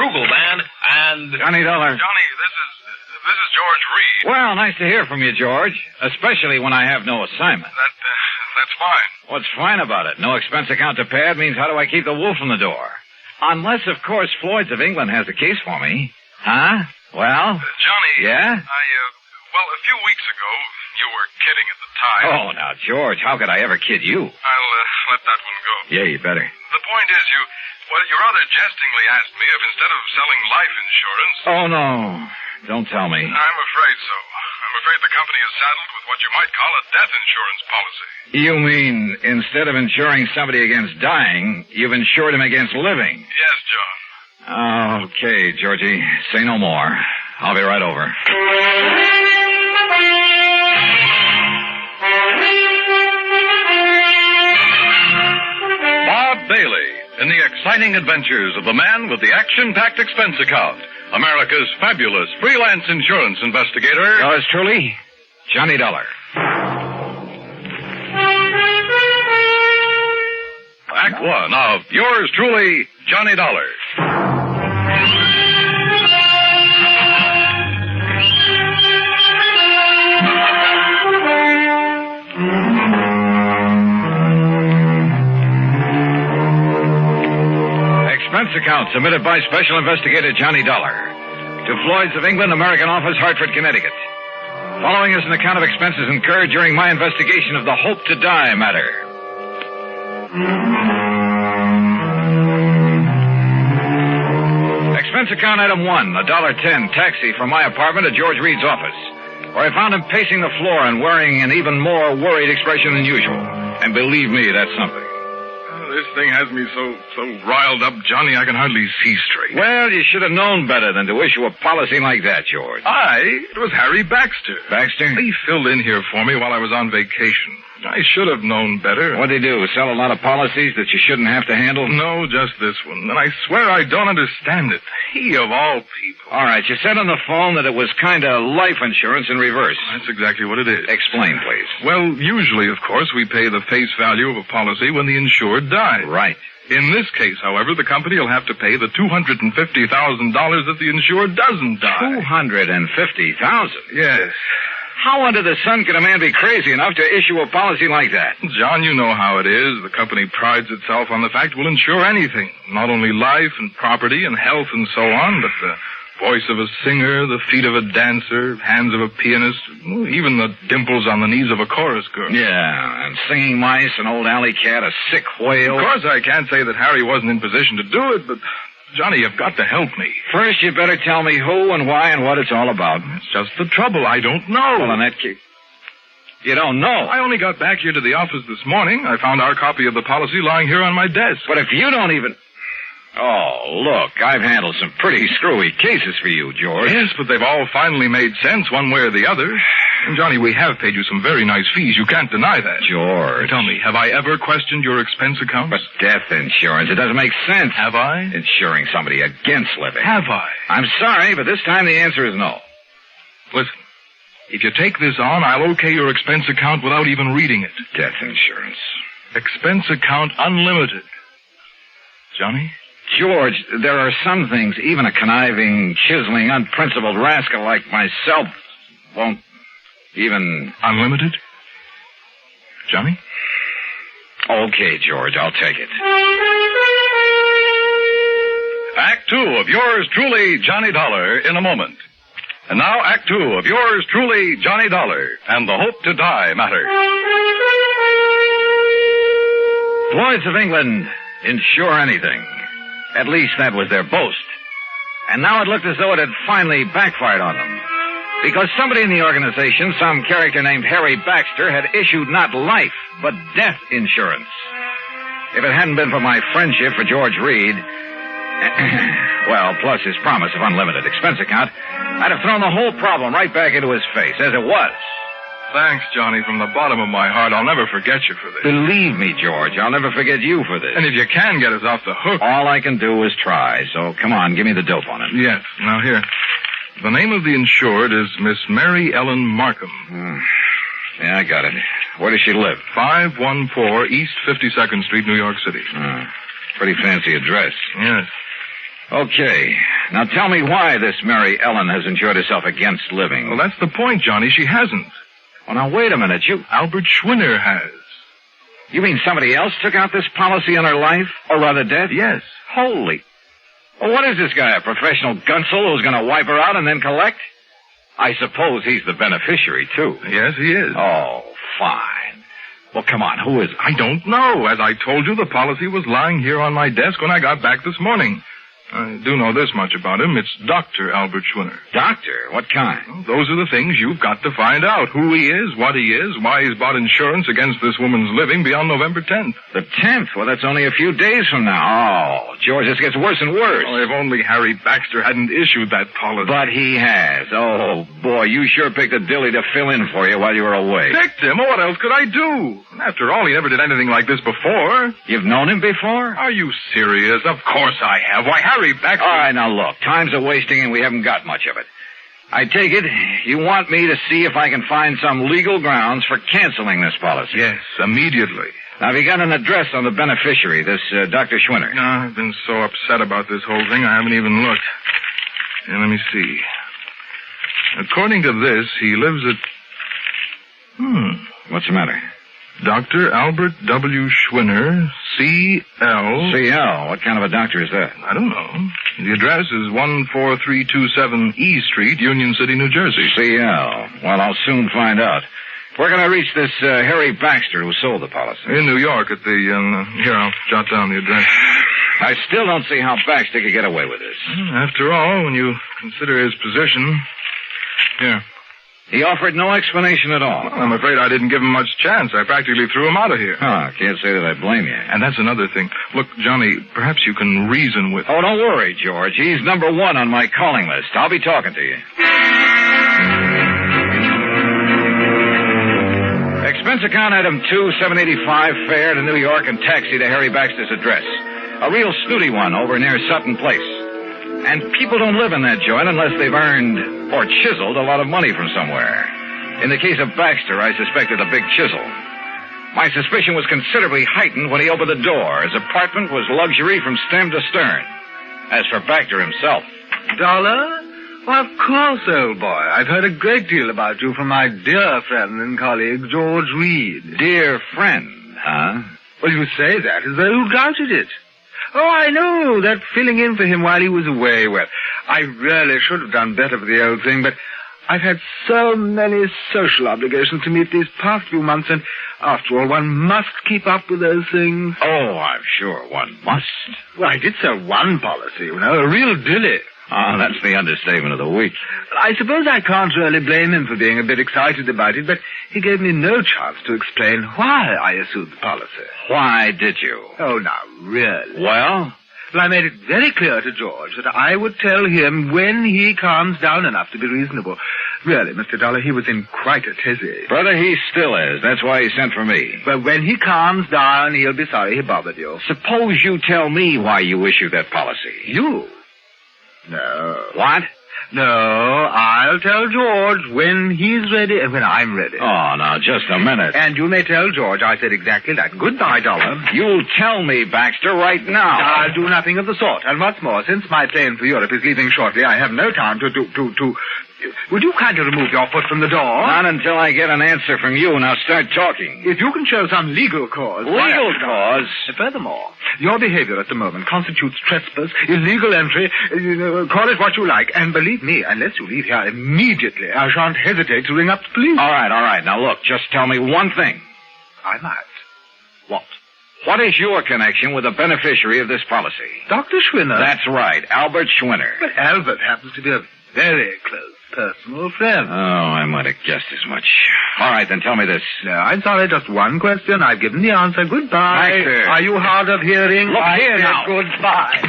Krugel Band, and... Johnny Dollar. Johnny, this is George Reed. Well, nice to hear from you, George. Especially when I have no assignment. That's fine. What's fine about it? No expense account to pad means how do I keep the wolf from the door? Unless, of course, Floyd's of England has the case for me. Huh? Well? Johnny. Yeah? Well, a few weeks ago, you were kidding at the time. Oh, now, George, how could I ever kid you? I'll let that one go. Yeah, you better. The point is, you rather jestingly asked me if instead of selling life insurance... Oh, no. Don't tell me. I'm afraid so. I'm afraid the company is saddled with what you might call a death insurance policy. You mean instead of insuring somebody against dying, you've insured him against living? Yes, John. Okay, Georgie. Say no more. I'll be right over. Bob Bailey, in the exciting adventures of the man with the action-packed expense account, America's fabulous freelance insurance investigator. Yours truly, Johnny Dollar. Act one of yours truly, Johnny Dollar. Expense account submitted by Special Investigator Johnny Dollar to Floyd's of England, American Office, Hartford, Connecticut. Following is an account of expenses incurred during my investigation of the Hope to Die matter. Expense account item 1, $1.10 taxi from my apartment to George Reed's office, where I found him pacing the floor and wearing an even more worried expression than usual. And believe me, that's something. This thing has me so riled up, Johnny, I can hardly see straight. Well, you should have known better than to issue a policy like that, George. It was Harry Baxter. Baxter? He filled in here for me while I was on vacation. I should have known better. What'd he do? Sell a lot of policies that you shouldn't have to handle? No, just this one. And I swear I don't understand it. He of all people. All right, you said on the phone that it was kind of life insurance in reverse. That's exactly what it is. Explain, please. Well, usually, of course, we pay the face value of a policy when the insured dies. Right. In this case, however, the company will have to pay the $250,000 that the insured doesn't die. $250,000? Yes. How under the sun can a man be crazy enough to issue a policy like that? John, you know how it is. The company prides itself on the fact we'll insure anything. Not only life and property and health and so on, but the voice of a singer, the feet of a dancer, hands of a pianist, even the dimples on the knees of a chorus girl. Yeah, and singing mice, an old alley cat, a sick whale. Of course I can't say that Harry wasn't in position to do it, but... Johnny, you've got to help me. First, you better tell me who and why and what it's all about. That's just the trouble. I don't know. Well, in that case... You don't know? I only got back here to the office this morning. I found our copy of the policy lying here on my desk. But if you don't even... Oh, look, I've handled some pretty screwy cases for you, George. Yes, but they've all finally made sense one way or the other. And, Johnny, we have paid you some very nice fees. You can't deny that. George. Tell me, have I ever questioned your expense accounts? But death insurance, it doesn't make sense. Have I? Insuring somebody against living. Have I? I'm sorry, but this time the answer is no. Listen, if you take this on, I'll okay your expense account without even reading it. Death insurance. Expense account unlimited. Johnny? George, there are some things even a conniving, chiseling, unprincipled rascal like myself won't even... Unlimited? Johnny? Okay, George, I'll take it. Act two of yours truly, Johnny Dollar, in a moment. And now Act two of yours truly, Johnny Dollar, and the Hope to Die matter. Floyd's of England insure anything. At least that was their boast. And now it looked as though it had finally backfired on them. Because somebody in the organization, some character named Harry Baxter, had issued not life, but death insurance. If it hadn't been for my friendship for George Reed, well, plus his promise of unlimited expense account, I'd have thrown the whole problem right back into his face, as it was. Thanks, Johnny, from the bottom of my heart. I'll never forget you for this. Believe me, George, I'll never forget you for this. And if you can get us off the hook... All I can do is try, so come on, give me the dope on it. Yes. Now, here. The name of the insured is Miss Mary Ellen Markham. Yeah, I got it. Where does she live? 514 East 52nd Street, New York City. Pretty fancy address. Yes. Okay. Now tell me why this Mary Ellen has enjoyed herself against living. Well, that's the point, Johnny. She hasn't. Well, now, wait a minute. Albert Schwinner has. You mean somebody else took out this policy on her life? Or rather death? Yes. Holy. Well, what is this guy, a professional gunsel who's going to wipe her out and then collect? I suppose he's the beneficiary, too. Yes, he is. Oh, fine. Well, come on, who is it? I don't know. As I told you, the policy was lying here on my desk when I got back this morning. I do know this much about him. It's Dr. Albert Schwinner. Doctor? What kind? Well, those are the things you've got to find out. Who he is, what he is, why he's bought insurance against this woman's living beyond November 10th. The 10th? Well, that's only a few days from now. Oh, George, this gets worse and worse. Oh, if only Harry Baxter hadn't issued that policy. But he has. Oh, boy, you sure picked a dilly to fill in for you while you were away. Picked him? What else could I do? After all, he never did anything like this before. You've known him before? Are you serious? Of course I have. Why, Harry Baxter... All right, now look, time's a-wasting and we haven't got much of it. I take it you want me to see if I can find some legal grounds for canceling this policy. Yes, immediately. Now, have you got an address on the beneficiary, this Dr. Schwinner? No, I've been so upset about this whole thing, I haven't even looked. And let me see. According to this, he lives at... What's the matter? Dr. Albert W. Schwinner, C.L. C.L.? What kind of a doctor is that? I don't know. The address is 14327 E Street, Union City, New Jersey. C.L. Well, I'll soon find out. We're going to reach this Harry Baxter who sold the policy. In New York at the... here, I'll jot down the address. I still don't see how Baxter could get away with this. After all, when you consider his position... Here. He offered no explanation at all. Well, I'm afraid I didn't give him much chance. I practically threw him out of here. Oh, can't say that I blame you. And that's another thing. Look, Johnny, perhaps you can reason with... Oh, don't worry, George. He's number one on my calling list. I'll be talking to you. Expense account item 2, $785, fare to New York and taxi to Harry Baxter's address. A real snooty one over near Sutton Place. And people don't live in that joint unless they've earned or chiseled a lot of money from somewhere. In the case of Baxter, I suspected a big chisel. My suspicion was considerably heightened when he opened the door. His apartment was luxury from stem to stern. As for Baxter himself... Dollar? Well, of course, old boy. I've heard a great deal about you from my dear friend and colleague, George Reed. Dear friend, huh? Well, you say that as though you doubted it. Oh, I know, that filling in for him while he was away. Well, I really should have done better for the old thing, but I've had so many social obligations to meet these past few months, and after all, one must keep up with those things. Oh, I'm sure one must. Well, I did sell one policy, you know, a real dilly. Ah, that's the understatement of the week. I suppose I can't really blame him for being a bit excited about it, but he gave me no chance to explain why I issued the policy. Why did you? Oh, now, really? Well? Well, I made it very clear to George that I would tell him when he calms down enough to be reasonable. Really, Mr. Dollar, he was in quite a tizzy. Brother, he still is. That's why he sent for me. But when he calms down, he'll be sorry he bothered you. Suppose you tell me why you issued that policy. You? No. What? No, I'll tell George when he's ready and when I'm ready. Oh, now, just a minute. And you may tell George I said exactly that. Goodbye, Dollar. You'll tell me, Baxter, right now. I'll do nothing of the sort. And what's more, since my plane for Europe is leaving shortly, I have no time to... Would you kindly remove your foot from the door? Not until I get an answer from you. Now start talking. If you can show some legal cause... Legal cause? Furthermore, your behavior at the moment constitutes trespass, illegal entry, call it what you like. And believe me, unless you leave here immediately, I shan't hesitate to ring up the police. All right. Now look, just tell me one thing. I might. What? What is your connection with the beneficiary of this policy? Dr. Schwinner. That's right, Albert Schwinner. But Albert happens to be a very close personal friend. Oh, I might have guessed as much. All right, then tell me this. No, I'm sorry, just one question. I've given the answer. Goodbye. Baxter. Are you hard of hearing? Look here now. Goodbye.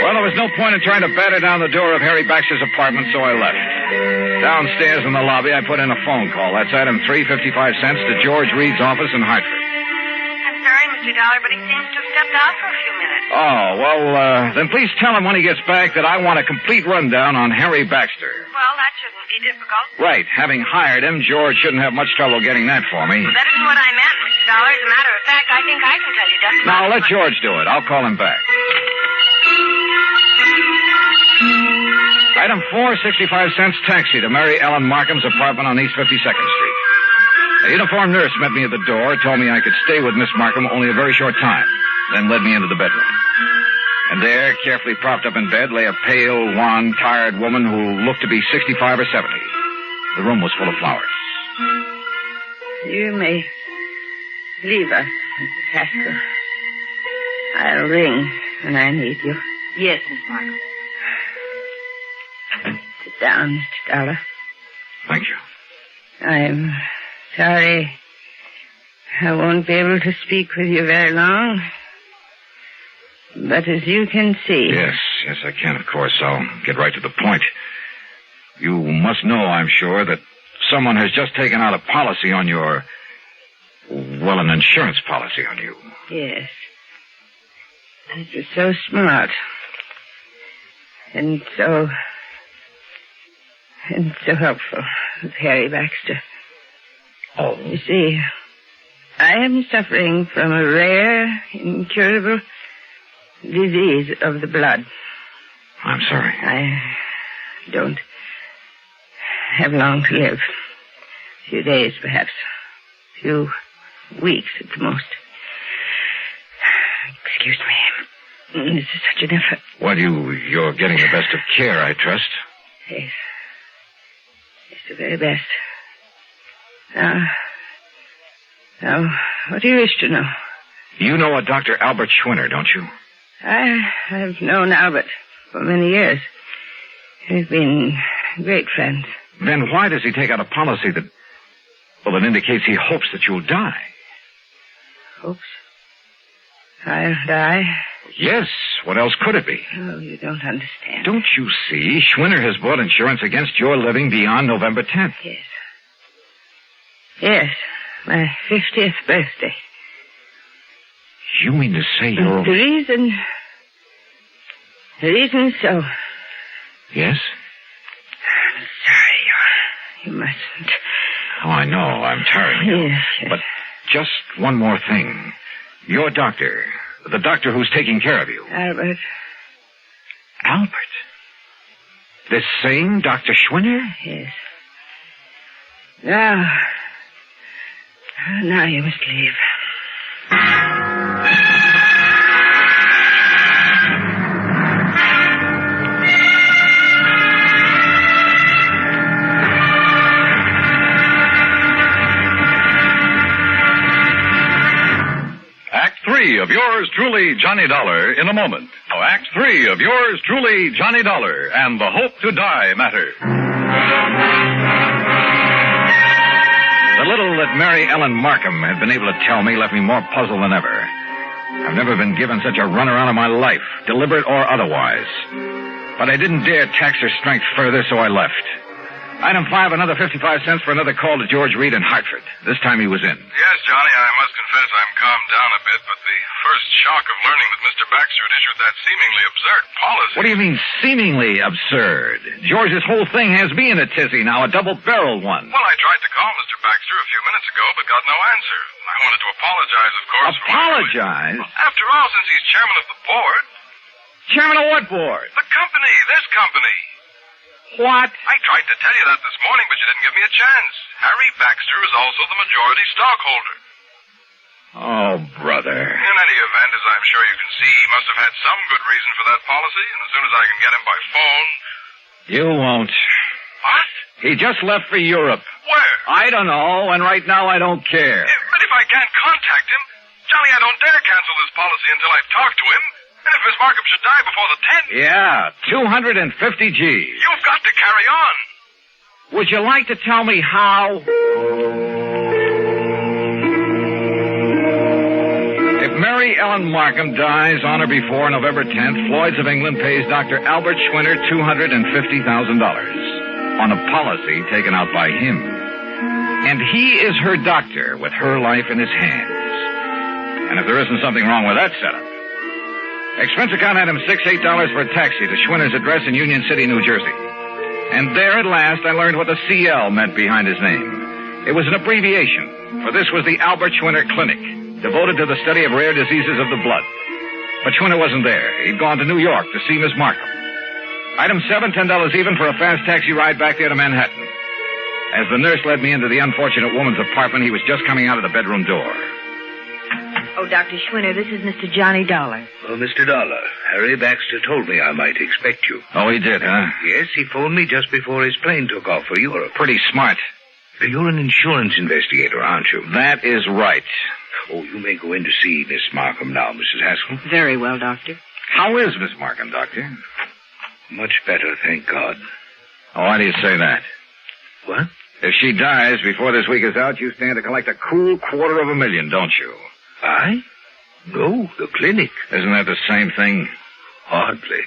Well, there was no point in trying to batter down the door of Harry Baxter's apartment, so I left. Downstairs in the lobby, I put in a phone call. That's item 3.55 cents to George Reed's office in Hartford. I'm sorry, Mr. Dollar, but he seems to have stepped out for a few minutes. Oh, well, then please tell him when he gets back that I want a complete rundown on Harry Baxter. Well, that shouldn't be difficult. Right. Having hired him, George shouldn't have much trouble getting that for me. That isn't what I meant, Mr. Dollar. As a matter of fact, I think I can tell you just Now, let George do it. I'll call him back. Item 4, 65 cents taxi to Mary Ellen Markham's apartment on East 52nd Street. A uniformed nurse met me at the door, told me I could stay with Miss Markham only a very short time, then led me into the bedroom. And there, carefully propped up in bed, lay a pale, wan, tired woman who looked to be 65 or 70. The room was full of flowers. You may leave us, Mrs. Haskell. I'll ring when I need you. Yes, Miss Markham. Sit down, Mr. Dollar. Thank you. I'm sorry I won't be able to speak with you very long. But as you can see... Yes, I can, of course. I'll get right to the point. You must know, I'm sure, that someone has just taken out a policy on your... Well, an insurance policy on you. Yes. This is so smart. And so helpful with Harry Baxter. Oh. You see, I am suffering from a rare, incurable disease of the blood. I'm sorry. I don't have long to live. A few days, perhaps. A few weeks at the most. Excuse me. This is such an effort. Well, you're getting the best of care, I trust. Yes. It's the very best. Now, what do you wish to know? You know a Dr. Albert Schwinner, don't you? I've known Albert for many years. We've been great friends. Then why does he take out a policy that indicates he hopes that you'll die? Hopes? I'll die? Yes. What else could it be? Oh, you don't understand. Don't you see? Schwinner has bought insurance against your living beyond November 10th. Yes. Yes. My 50th birthday. You mean to say you're... The reason so. Yes? I'm sorry. You mustn't. Oh, I know. I'm tiring you. Yes. But just one more thing. Your doctor, the doctor who's taking care of you. Albert. Albert? This same Dr. Schwinner? Yes. Now you must leave. Act 3 of yours truly, Johnny Dollar, in a moment. Now, Act 3 of yours truly, Johnny Dollar, and the Hope to Die matter. The little that Mary Ellen Markham had been able to tell me left me more puzzled than ever. I've never been given such a runaround of my life, deliberate or otherwise. But I didn't dare tax her strength further, so I left. Item 5, another 55 cents for another call to George Reed in Hartford. This time he was in. Yes, Johnny, I must confess I'm calmed down a bit, but the first shock of learning that Mr. Baxter had issued that seemingly absurd policy... What do you mean, seemingly absurd? George's whole thing has me in a tizzy now, a double-barreled one. Well, I tried to call Mr. Baxter a few minutes ago, but got no answer. I wanted to apologize, of course. Apologize? After all, since he's chairman of the board... Chairman of what board? The company, this company. What? I tried to tell you that this morning, but you didn't give me a chance. Harry Baxter is also the majority stockholder. Oh, brother. In any event, as I'm sure you can see, he must have had some good reason for that policy, and as soon as I can get him by phone... You won't. What? He just left for Europe. Where? I don't know, and right now I don't care. But if I can't contact him, Johnny, I don't dare cancel this policy until I've talked to him. And if Miss Markham should die before the 10th... Yeah, 250 G's. You've got to carry on. Would you like to tell me how? If Mary Ellen Markham dies on or before November 10th, Floyd's of England pays Dr. Albert Schwinner $250,000 on a policy taken out by him. And he is her doctor with her life in his hands. And if there isn't something wrong with that setup, expense account item $6, $8 for a taxi to Schwinner's address in Union City, New Jersey. And there at last I learned what the CL meant behind his name. It was an abbreviation, for this was the Albert Schwinner Clinic, devoted to the study of rare diseases of the blood. But Schwinner wasn't there. He'd gone to New York to see Miss Markham. Item 7, $10 even for a fast taxi ride back there to Manhattan. As the nurse led me into the unfortunate woman's apartment, he was just coming out of the bedroom door. Oh, Dr. Schwinner, this is Mr. Johnny Dollar. Oh, Mr. Dollar, Harry Baxter told me I might expect you. Oh, he did, huh? Yes, he phoned me just before his plane took off for Europe. Pretty smart. You're an insurance investigator, aren't you? That is right. Oh, you may go in to see Miss Markham now, Mrs. Haskell. Very well, Doctor. How is Miss Markham, Doctor? Much better, thank God. Oh, why do you say that? What? If she dies before this week is out, you stand to collect a cool $250,000, don't you? I? No, the clinic. Isn't that the same thing? Hardly.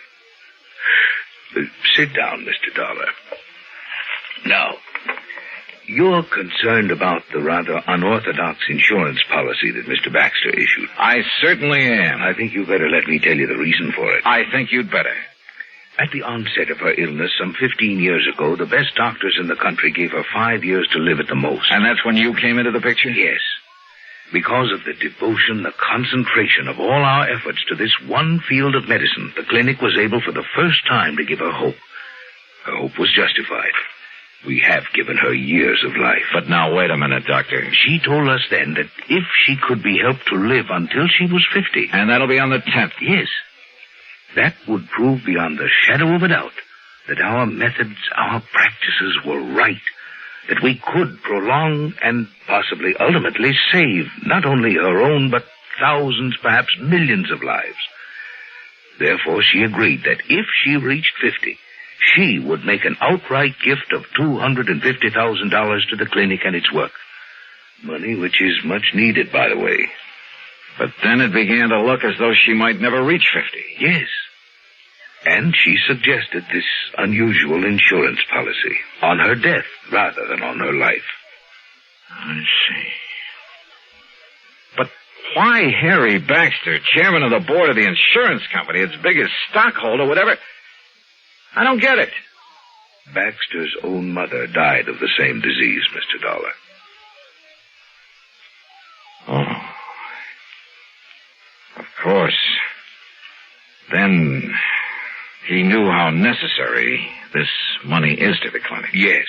Sit down, Mr. Dollar. Now, you're concerned about the rather unorthodox insurance policy that Mr. Baxter issued. I certainly am. I think you better let me tell you the reason for it. I think you'd better. At the onset of her illness some 15 years ago, the best doctors in the country gave her 5 years to live at the most. And that's when you came into the picture? Yes. Because of the devotion, the concentration of all our efforts to this one field of medicine, the clinic was able for the first time to give her hope. Her hope was justified. We have given her years of life. But now, wait a minute, Doctor. She told us then that if she could be helped to live until she was 50... And that'll be on the 10th? Yes. That would prove beyond the shadow of a doubt that our methods, our practices were right. That we could prolong and possibly ultimately save not only her own, but thousands, perhaps millions of lives. Therefore, she agreed that if she reached 50, she would make an outright gift of $250,000 to the clinic and its work. Money which is much needed, by the way. But then it began to look as though she might never reach 50. Yes. And she suggested this unusual insurance policy on her death rather than on her life. I see. But why Harry Baxter, chairman of the board of the insurance company, its biggest stockholder, whatever? I don't get it. Baxter's own mother died of the same disease, Mr. Dollar. Oh. Of course. Then he knew how necessary this money is to the clinic. Yes.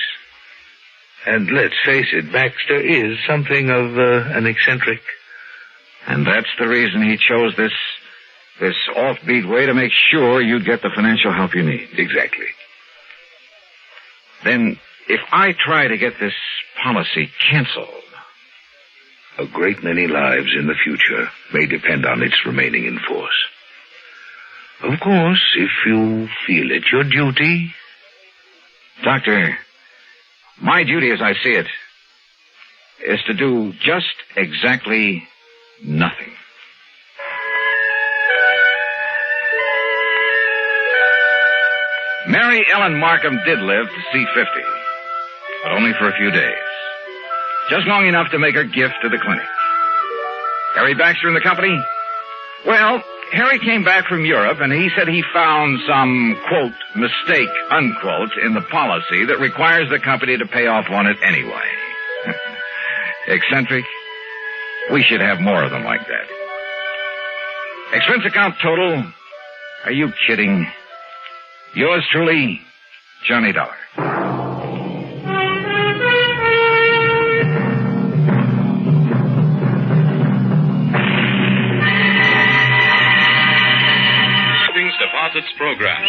And let's face it, Baxter is something of an eccentric. And that's the reason he chose this offbeat way to make sure you'd get the financial help you need. Exactly. Then, if I try to get this policy canceled... A great many lives in the future may depend on its remaining in force. Of course, if you feel it your duty... Doctor, my duty as I see it is to do just exactly nothing. Mary Ellen Markham did live to see 50, but only for a few days. Just long enough to make her gift to the clinic. Harry Baxter and the company? Well, Harry came back from Europe, and he said he found some, quote, mistake, unquote, in the policy that requires the company to pay off on it anyway. Eccentric? We should have more of them like that. Expense account total? Are you kidding? Yours truly, Johnny Dollar. Deposits program.